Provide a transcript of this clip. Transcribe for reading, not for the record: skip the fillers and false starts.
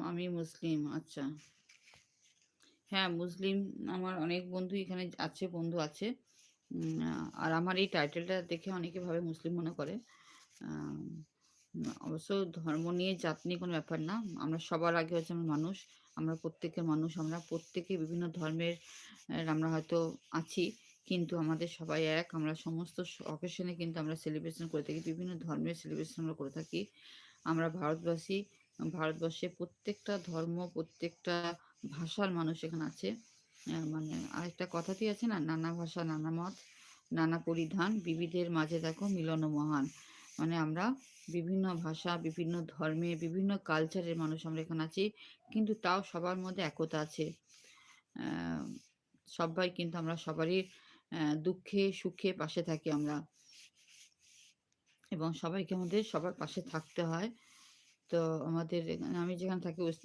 আমি মুসলিম। আচ্ছা। হ্যাঁ, মুসলিম আমার অনেক বন্ধু এখানে আছে, বন্ধু আছে। আর আমার এই টাইটেলটা দেখে অনেকে ভাবে মুসলিম মনে করে। আম অবশ্য ধর্ম নিয়ে, জাত নিয়ে কোনো ব্যাপার না। আমরা সবার আগে হচ্ছে আমরা মানুষ। আমরা প্রত্যেকের মানুষ। আমরা প্রত্যেকে বিভিন্ন ধর্মের আমরা হয়তো আছি। কিন্তু আমাদের সবাই এক। আমরা সমস্ত অকেশনে কিন্তু আমরা সেলিব্রেশন করে থাকি। বিভিন্ন ধর্মের সেলিব্রেশন আমরা করে থাকি। আমরা ভারতবাসী। ভারতবর্ষে প্রত্যেকটা ধর্ম, প্রত্যেকটা ভাষার মানুষ এখানে আছে। মানে আরেকটা কথাতেই আছে না, নানা ভাষা, নানা মত, নানা পরিধান, বিবিধের মাঝে দেখো মিলন মহান। মানে আমরা বিভিন্ন ভাষা, বিভিন্ন ধর্মে, বিভিন্ন কালচারের মানুষ আমরা এখানে আছি। কিন্তু তাও সবার মধ্যে একতা আছে। আহ, সবাই কিন্তু আমরা সবারই দুঃখে সুখে পাশে থাকি আমরা, এবং সবাইকে আমাদের সবার পাশে থাকতে হয়। তো আমাদের আমি যেখানে থাকি ওয়েস্ট